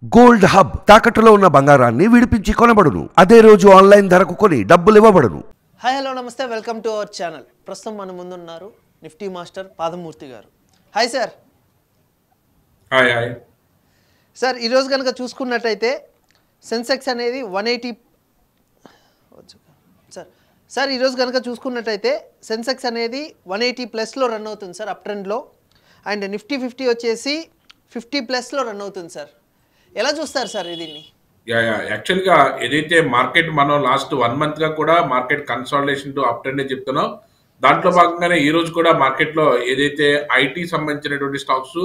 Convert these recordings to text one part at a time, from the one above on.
Gold hub తాకట్టులో ఉన్న బంగారాన్ని విడిపించి కొనబడును. అదే రోజు ఆన్లైన్ ధరకు కొని డబ్బులు ఇవ్వబడును. హాయ్ హలో నమస్తే, వెల్కమ్ టు అవర్ ఛానల్. ప్రస్తుతం మన ముందున్నారు నిఫ్టీ మాస్టర్ పాదమూర్తి గారు. Hi sir. Hi hi sir, ఈరోజు కనుక చూసుకున్నట్టయితే సెన్సెక్స్ అనేది 180 సార్ ఈరోజు కనుక చూసుకున్నట్టయితే సెన్సెక్స్ అనేది 180 ప్లస్లో రన్ అవుతుంది సార్, అప్ ట్రెండ్లో. అండ్ నిఫ్టీ 50 వచ్చేసి 50 ప్లస్లో రన్ అవుతుంది సార్. ఎలా చూస్తారు సార్ దీన్ని? యాక్చువల్గా ఏదైతే మార్కెట్ మనం లాస్ట్ 1 మంత్గా కూడా market consolidation to up trend చెప్తున్నాం. దాంట్లో భాగంగానే ఈ రోజు కూడా మార్కెట్లో ఏదైతే ఐటీ సంబంధించినటువంటి స్టాక్స్,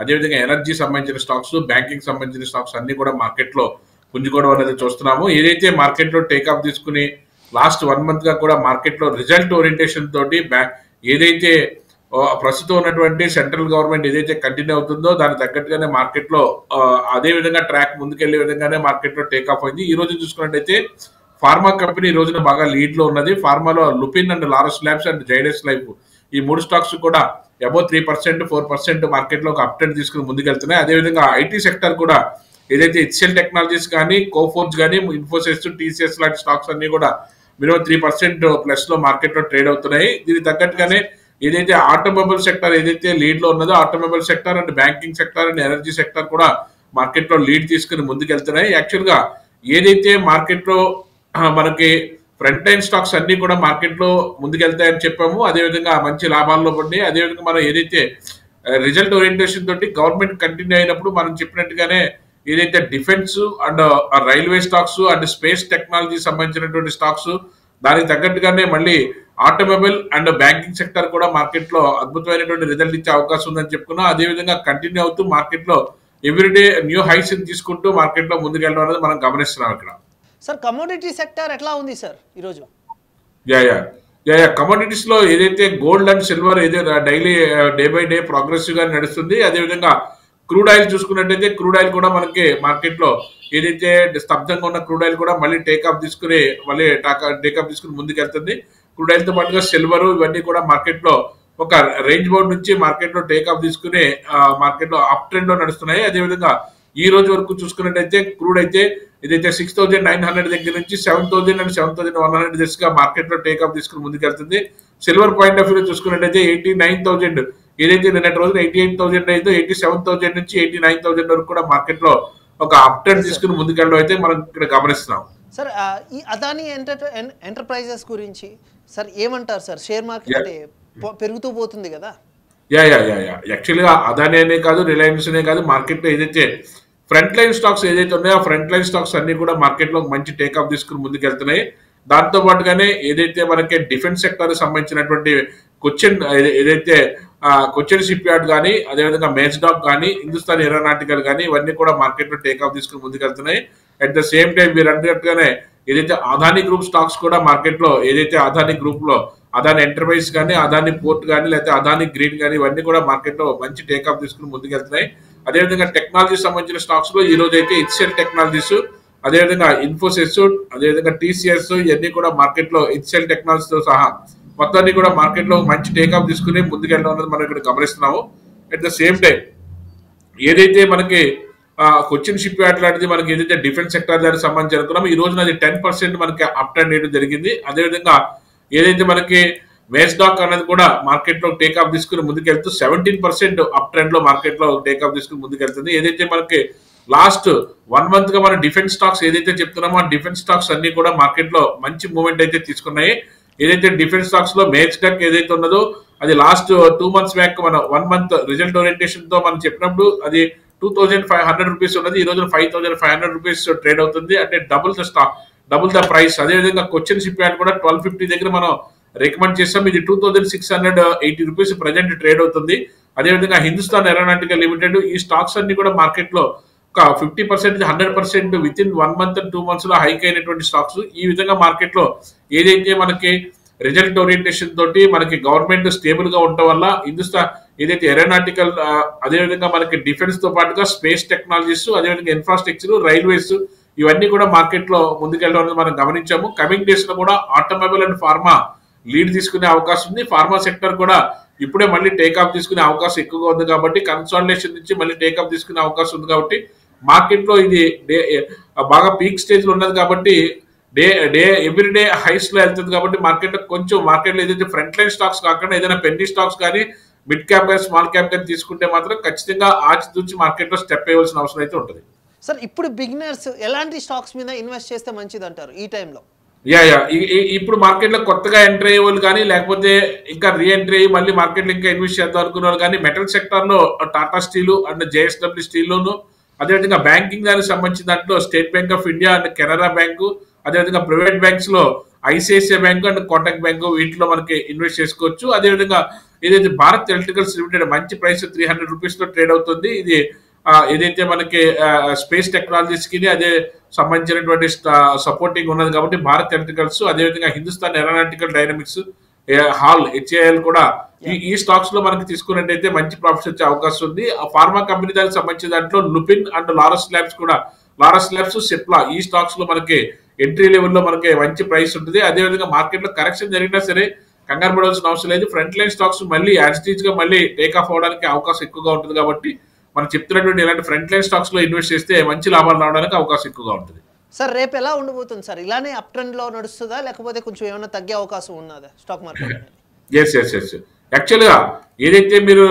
అదేవిధంగా ఎనర్జీ సంబంధించిన స్టాక్స్, బ్యాంకింగ్ సంబంధించిన స్టాక్స్ అన్ని కూడా మార్కెట్లో పుంజుకోవడం అనేది చూస్తున్నాము. ఏదైతే మార్కెట్లో టేకాఫ్ తీసుకుని లాస్ట్ 1 మంత్గా కూడా మార్కెట్లో రిజల్ట్ ఓరియంటేషన్ తోటి ఏదైతే ప్రస్తుతం ఉన్నటువంటి సెంట్రల్ గవర్నమెంట్ ఏదైతే కంటిన్యూ అవుతుందో దానికి తగ్గట్టుగానే మార్కెట్లో అదే విధంగా ట్రాక్ ముందుకెళ్లే విధంగానే మార్కెట్లో టేకాఫ్ అయింది. ఈ రోజు చూసుకున్నట్టయితే ఫార్మా కంపెనీ ఈ రోజున బాగా లీడ్ లో ఉన్నది. ఫార్మాలో Lupin and Laurus Labs and Zydus Life ఈ 3 స్టాక్స్ కూడా అబౌవ్ 3%, 4% మార్కెట్లో ఒక అప్ ట్రెండ్ తీసుకుని ముందుకెళ్తున్నాయి. అదేవిధంగా ఐటీ సెక్టర్ కూడా ఏదైతే హెచ్సిఎల్ టెక్నాలజీస్ కానీ, కోఫోర్జ్ కానీ, ఇన్ఫోసిస్, టీసీఎస్ లాంటి స్టాక్స్ అన్ని కూడా మినిమం 3% ప్లస్ లో మార్కెట్లో ట్రేడ్ అవుతున్నాయి. దీనికి తగ్గట్టుగానే ఏదైతే ఆటోమొబైల్ సెక్టర్ ఏదైతే లీడ్ లో ఉన్నదో automobile sector and banking sector and energy sector కూడా మార్కెట్ లో లీడ్ తీసుకుని ముందుకెళ్తున్నాయి. యాక్చువల్ గా ఏదైతే మార్కెట్ లో మనకి ఫ్రంట్ లైన్ స్టాక్స్ అన్ని కూడా మార్కెట్ లో ముందుకెళ్తాయని చెప్పాము. అదేవిధంగా మంచి లాభాల్లో పడినాయి. అదేవిధంగా మనం ఏదైతే రిజల్ట్ ఓరియంటేషన్ తోటి గవర్నమెంట్ కంటిన్యూ అయినప్పుడు మనం చెప్పినట్టుగానే ఏదైతే defence and railway stocks and space technology సంబంధించినటువంటి స్టాక్స్, దానికి తగ్గట్టుగానే మళ్ళీ ఆటోమొబైల్ అండ్ బ్యాంకింగ్ సెక్టర్ కూడా మార్కెట్ లో అద్భుతమైనటువంటి రిజల్ట్ ఇచ్చే అవకాశం ఉందని చెప్పుకున్నాం. అదేవిధంగా కంటిన్యూ అవుతూ మార్కెట్ లో ఎవ్రీడే న్యూ హైస్ తీసుకుంటూ మార్కెట్ లో ముందుకెళ్ళడం అనేది మనం గమనిస్తున్నాం. ఇక్కడ సార్ కమోడిటీ సెక్టర్ ఎట్లా ఉంది సార్ ఈరోజు? కమోడిటీస్ లో ఏదైతే గోల్డ్ అండ్ సిల్వర్ ఏదైతే daily day by day progressive గా నడుస్తుంది. అదేవిధంగా క్రూడ్ ఆయిల్ చూసుకున్నట్టయితే క్రూడ్ ఆయిల్ కూడా మనకి మార్కెట్ లో ఏదైతే స్తబ్దంగా ఉన్న క్రూడ్ ఆయిల్ కూడా మళ్ళీ టేకాఫ్ తీసుకుని ముందుకెళ్తుంది. క్రూడ్ ఆయిల్ తో పాటుగా సిల్వర్ ఇవన్నీ కూడా మార్కెట్ లో ఒక రేంజ్ బౌండ్ నుంచి మార్కెట్ లో టేకాఫ్ తీసుకుని మార్కెట్ లో అప్ ట్రెండ్ లో నడుస్తున్నాయి. అదేవిధంగా ఈ రోజు వరకు చూసుకున్నట్టయితే క్రూడ్ అయితే ఏదైతే 6,900 దగ్గర నుంచి 7,000 అండ్ 7,100 దిశగా మార్కెట్ లో టేకాఫ్ తీసుకుని ముందుకెళ్తుంది. సిల్వర్ పాయింట్ ఆఫ్ వ్యూ చూసుకున్నట్టయితే 89,000 ఏదైతే నిన్నటి రోజున 88,000 అయితే 87,000 నుంచి 89,000 వరకు కూడా మార్కెట్ లో ఒక అప్ ట్రెండ్ తీసుకుని ముందుకెళ్ళడం అయితే మనం ఇక్కడ గమనిస్తున్నాం. సార్ ఈ అదానీ ఎంటర్ప్రైజెస్ గురించి సార్ ఏమంటారు సార్? షేర్ మార్కెట్ పెరుగుతూ పోతుంది కదా. యాక్చువల్గా అదానీ అనే కాదు, రిలయన్స్ అనే కాదు, మార్కెట్ లో ఏదైతే ఫ్రంట్ లైన్ స్టాక్స్ ఏదైతే ఉన్నాయో ఆ ఫ్రంట్ లైన్ స్టాక్స్ అన్ని కూడా మార్కెట్ లో మంచి టేకాఫ్ తీసుకుని ముందుకెళ్తున్నాయి. దాంతో పాటుగానే ఏదైతే మనకి డిఫెన్స్ సెక్టర్ సంబంధించినటువంటి కొచ్చిన్ షిప్ యార్డ్ కానీ, అదేవిధంగా మేజ్డాక్ కానీ, హిందుస్థాన్ ఏరోనాటికల్ కానీ ఇవన్నీ కూడా మార్కెట్ లో టేకాఫ్ తీసుకుని ముందుకెళ్తున్నాయి. అట్ ద సేమ్ టైం మీరు అన్నట్టుగానే ఏదైతే అదానీ గ్రూప్ స్టాక్స్ కూడా మార్కెట్ లో ఏదైతే అదానీ గ్రూప్ లో అదానీ ఎంటర్ప్రైజ్ కానీ, అదానీ పోర్ట్ కానీ, లేకపోతే అదానీ గ్రీన్ కానీ ఇవన్నీ కూడా మార్కెట్ లో మంచి టేకాఫ్ తీసుకుని ముందుకెళ్తున్నాయి. అదేవిధంగా టెక్నాలజీ సంబంధించిన స్టాక్స్ లో ఈ రోజు అయితే హెచ్సిఎల్ టెక్నాలజీస్, అదేవిధంగా ఇన్ఫోసిస్, అదేవిధంగా టీసీఎస్ ఇవన్నీ కూడా మార్కెట్ లో హెచ్సిఎల్ టెక్నాలజీతో సహా మొత్తాన్ని కూడా మార్కెట్ లో మంచి టేకాఫ్ తీసుకుని ముందుకెళ్ళడం అనేది మనం ఇక్కడ గమనిస్తున్నాము. అట్ ద సేమ్ టైం ఏదైతే మనకి కొచ్చిన్ షిప్ యార్డ్ లాంటిది మనకి ఏదైతే డిఫెన్స్ సెక్టర్ దానికి సంబంధించి అనుకున్నాము, ఈ రోజున అది 10% మనకి అప్ ట్రెండ్ చేయడం జరిగింది. అదేవిధంగా ఏదైతే మనకి మేజ్డాక్ అనేది కూడా మార్కెట్ లో టేకాఫ్ తీసుకుని ముందుకెళ్తూ 17% అప్ ట్రెండ్ లో మార్కెట్ లో టేకాఫ్ తీసుకుని ముందుకెళ్తుంది. ఏదైతే మనకి లాస్ట్ 1 మంత్ గా మన డిఫెన్స్ స్టాక్స్ ఏదైతే చెప్తున్నామో ఆ డిఫెన్స్ స్టాక్స్ అన్ని కూడా మార్కెట్ లో మంచి మూవ్మెంట్ అయితే తీసుకున్నాయి. ఏదైతే డిఫెన్స్ స్టాక్స్ లో మేజ్డాక్ ఏదైతే ఉన్నదో అది లాస్ట్ 2 మంత్స్ బ్యాక్ మన 1 మంత్ రిజల్ట్ ఓరియంటేషన్ తో మనం చెప్పినప్పుడు అది 2,500 రూపీస్ ఉన్నది. ఈ రోజు 5,500 రూపీస్ ట్రేడ్ అవుతుంది. అంటే డబుల్ ద ప్రైస్. అదేవిధంగా కొచ్చిన్ షిప్ యార్డ్ కూడా 1250 దగ్గర మనం రికమెండ్ చేస్తాం. ఇది 2,680 రూపీస్ ప్రజెంట్ ట్రేడ్ అవుతుంది. అదేవిధంగా హిందుస్థాన్ ఏరోనాటికల్ లిమిటెడ్ ఈ స్టాక్స్ అన్ని కూడా మార్కెట్ లో ఒక 50% 100% with in 1 month and 2 months లో హైక్ అయినటువంటి స్టాక్స్. ఈ విధంగా మార్కెట్ లో ఏదైతే మనకి రిజల్ట్ ఓరియంటేషన్ తోటి మనకి గవర్నమెంట్ స్టేబుల్ గా ఉండటం వల్ల హిందుస్థాన్ ఏదైతే ఏరోనాటికల్, అదేవిధంగా మనకి డిఫెన్స్ తో పాటుగా స్పేస్ టెక్నాలజీస్, అదేవిధంగా ఇన్ఫ్రాస్ట్రక్చర్, రైల్వేస్ ఇవన్నీ కూడా మార్కెట్ లో ముందుకెళ్ళడం అనేది మనం గమనించాము. కమింగ్ డేస్ లో కూడా ఆటోమొబైల్ అండ్ ఫార్మా లీడ్ తీసుకునే అవకాశం ఉంది. ఫార్మా సెక్టర్ కూడా ఇప్పుడే మళ్ళీ టేకాఫ్ తీసుకునే అవకాశం ఎక్కువగా ఉంది కాబట్టి కన్సాలిడేషన్ నుంచి మళ్ళీ టేకాఫ్ తీసుకునే అవకాశం ఉంది కాబట్టి మార్కెట్లో ఇది బాగా పీక్ స్టేజ్ లో ఉన్నది కాబట్టి ఎవ్రీడే హైస్ లో వెళ్తుంది కాబట్టి మార్కెట్లో ఏదైతే ఫ్రంట్ లైన్ స్టాక్స్ కాకుండా ఏదైనా పెన్నీ స్టాక్స్ కానీ మిడ్ క్యాప్ కానీ స్మాల్ క్యాప్ కానీ తీసుకుంటే మాత్రం ఖచ్చితంగా ఆచితూచి మార్కెట్లో స్టెప్ వేయవలసిన అవసరం అయితే ఉంటుంది. సార్ ఇప్పుడు బిగినర్స్ ఎలాంటి స్టాక్స్ మీద ఇన్వెస్ట్ చేస్తే మంచిది అంటారు ఈ టైంలో? ఇప్పుడు మార్కెట్ లో కొత్తగా ఎంట్రీ అయ్యే వాళ్ళు కానీ లేకపోతే ఇంకా రీఎంట్రీ అయ్యి మళ్ళీ మార్కెట్ లో ఇంకా ఇన్వెస్ట్ చేద్దాం అనుకున్న వాళ్ళు కానీ మెటల్ సెక్టర్ లో Tata Steel and JSW Steel లోను, అదేవిధంగా బ్యాంకింగ్ దానికి సంబంధించిన దాంట్లో State Bank of India and Canara bank, అదేవిధంగా ప్రైవేట్ బ్యాంక్స్ లో ICICI bank and Kotak bank వీటిలో మనకి ఇన్వెస్ట్ చేసుకోవచ్చు. అదేవిధంగా ఏదైతే భారత్ ఎలక్ట్రికల్స్ లిమిటెడ్ మంచి ప్రైస్ 300 రూపీస్ లో ట్రేడ్ అవుతుంది. ఇది ఏదైతే మనకి స్పేస్ టెక్నాలజీస్ కి అదే సంబంధించినటువంటి సపోర్టింగ్ ఉన్నది కాబట్టి భారత్ ఎలక్ట్రికల్స్, అదేవిధంగా హిందుస్థాన్ ఏరోనాటికల్ డైనమిక్స్ HAL కూడా ఈ స్టాక్స్ లో మనకి తీసుకున్నట్టయితే మంచి ప్రాఫిట్స్ వచ్చే అవకాశం ఉంది. ఆ ఫార్మా కంపెనీ దానికి సంబంధించిన దాంట్లో Lupin and Laurus labs Cipla ఈ స్టాక్స్ లో మనకి ఎంట్రీ లెవెల్ లో మనకి మంచి ప్రైస్ ఉంటుంది. అదేవిధంగా మార్కెట్ లో కరెక్షన్ జరిగినా సరే కంగారు పడాల్సిన అవసరం లేదు. ఫ్రంట్ లైన్ స్టాక్స్ మళ్ళీ యాజిటీజ్ గా మళ్ళీ టేక్ ఆఫ్ అవడానికి అవకాశం ఎక్కువగా ఉంటుంది కాబట్టి మనం చెప్తున్నటువంటి ఇలాంటి ఫ్రంట్ లైన్ స్టాక్స్ లో ఇన్వెస్ట్ చేస్తే మంచి లాభాలు రావడానికి అవకాశం ఎక్కువగా ఉంటుంది. సార్ రేపు ఎలా ఉండబోతుంది సార్? ఇలానే అప్ ట్రెండ్ లో నడుస్తుందా లేకపోతే కొంచెం ఏమైనా తగ్గే అవకాశం ఉన్నదా స్టాక్ మార్కెట్? ఎస్ యాక్చువల్ గా ఏదైతే మీరు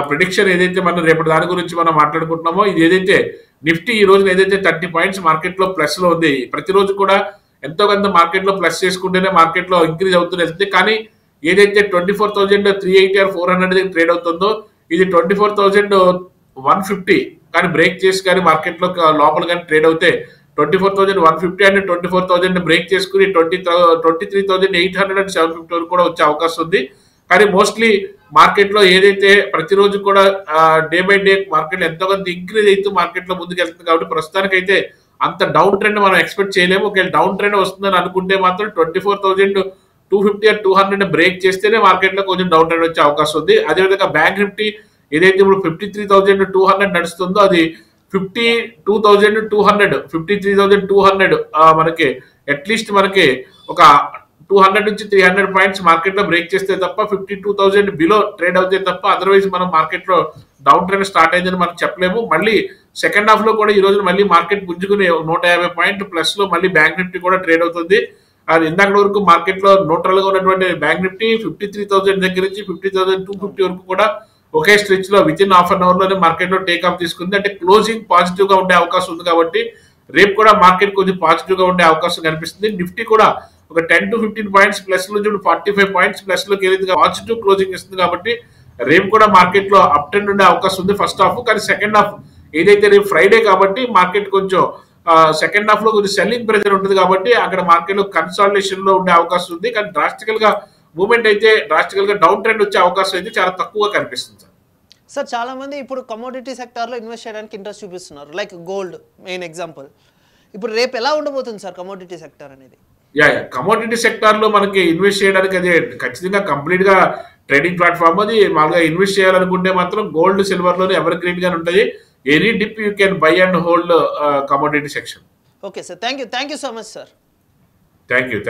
ప్రిడిక్షన్ ఏదైతే మనం రేపటి దాని గురించి మనం మాట్లాడుకుంటున్నామో, ఇది ఏదైతే నిఫ్టీ ఈ రోజున ఏదైతే 30 పాయింట్స్ మార్కెట్ లో ప్లస్ లో ఉంది, ప్రతిరోజు కూడా ఎంతో కొంత మార్కెట్ లో ప్లస్ చేసుకుంటేనే మార్కెట్ లో ఇంక్రీజ్ అవుతుంది వెళ్తుంది. కానీ ఏదైతే 24,380 or 400 ట్రేడ్ అవుతుందో ఇది 24,150 కానీ బ్రేక్ చేసి కానీ మార్కెట్ లో లోపల కానీ ట్రేడ్ అవుతే 24,150 అండ్ 24,000 బ్రేక్ చేసుకుని 23,800 and 750 వరకు కూడా వచ్చే అవకాశం ఉంది. కానీ మోస్ట్లీ మార్కెట్ లో ఏదైతే ప్రతిరోజు కూడా డే బై డే మార్కెట్ లో ఎంతో కొంత ఇంక్రీజ్ అవుతూ మార్కెట్ లో ముందుకు వెళ్తుంది కాబట్టి ప్రస్తుతానికైతే అంత డౌన్ ట్రెండ్ మనం ఎక్స్పెక్ట్ చేయలేము. ఒకవేళ డౌన్ ట్రెండ్ వస్తుందని అనుకుంటే మాత్రం 24,250 or 200 బ్రేక్ చేస్తేనే మార్కెట్ లో కొంచెం డౌన్ ట్రెండ్ వచ్చే అవకాశం ఉంది. అదేవిధంగా బ్యాంక్ నిఫ్టీ ఏదైతే ఇప్పుడు 53,200 నడుస్తుందో అది 53,200 మనకి అట్లీస్ట్ మనకి ఒక 200 నుంచి 300 పాయింట్స్ మార్కెట్ లో బ్రేక్ చేస్తే తప్ప 52,000 బిలో ట్రేడ్ అవుతే తప్ప అదర్వైజ్ మనం మార్కెట్ లో డౌన్ ట్రెండ్ స్టార్ట్ అయిందని మనం చెప్పలేము. మళ్ళీ సెకండ్ హాఫ్ లో కూడా ఈ రోజు మళ్ళీ మార్కెట్ పుంజుకుని 150 పాయింట్ ప్లస్ లో మళ్ళీ బ్యాంక్ నిఫ్టీ కూడా ట్రేడ్ అవుతుంది. అది ఇందాక వరకు మార్కెట్ లో న్యూట్రల్ గా ఉన్నటువంటి బ్యాంక్ నిఫ్టీ 53,000 దగ్గర నుంచి 50,250 వరకు కూడా ఒకే స్ట్రెచ్ లో within half an hour లోనే మార్కెట్ లో టేక్ ఆఫ్ తీసుకుంది. అంటే క్లోజింగ్ పాజిటివ్ గా ఉండే అవకాశం ఉంది కాబట్టి రేపు కూడా మార్కెట్ కొంచెం పాజిటివ్ గా ఉండే అవకాశం కనిపిస్తుంది. నిఫ్టీ కూడా ఒక 10 to 15 పాయింట్స్ ప్లస్ లో 45 పాయింట్స్ ప్లస్ లోకి వెళ్ళింది, పాజిటివ్ క్లోజింగ్ ఇస్తుంది. కాబట్టి రేపు కూడా మార్కెట్ లో అప్ ట్రెండ్ ఉండే అవకాశం ఉంది ఫస్ట్ హాఫ్. కానీ సెకండ్ హాఫ్ ఏదైతే రేపు ఫ్రైడే కాబట్టి మార్కెట్ కొంచెం సెకండ్ హాఫ్ లో కొంచెం సెల్లింగ్ ప్రెజర్ ఉంటుంది కాబట్టి అక్కడ మార్కెట్ లో కన్సాలిడేషన్ లో ఉండే అవకాశం ఉంది. కానీ డ్రాస్టికల్ గా మూవ్మెంట్ అయితే డ్రాస్టికల్ గా డౌన్ ట్రెండ్ వచ్చే అవకాశం అయితే చాలా తక్కువగా కనిపిస్తుంది. సార్ చాలా మంది ఇప్పుడు కమోడిటీ సెక్టార్లో ఇన్వెస్ట్ చేయడానికి ఇంట్రెస్ట్ చూపిస్తున్నారు, లైక్ గోల్డ్ మెయిన్ ఎగ్జాంపుల్. ఇప్పుడు రేపు ఎలా ఉండబోతుంది సార్ కమోడిటీ సెక్టార్ అనేది? కమోడిటీ సెక్టార్ లో మనకి ఇన్వెస్ట్ చేయడానికి అది ఖచ్చితంగా కంప్లీట్ గా ట్రేడింగ్ ప్లాట్ఫామ్. అది మామూలుగా ఇన్వెస్ట్ చేయాలనుకుంటే మాత్రం గోల్డ్ సిల్వర్ లోనే ఎవర్ గ్రీన్ గానే ఉంటుంది. Any dip you can buy and hold commodity section. Okay sir, thank you so much sir. Thank you.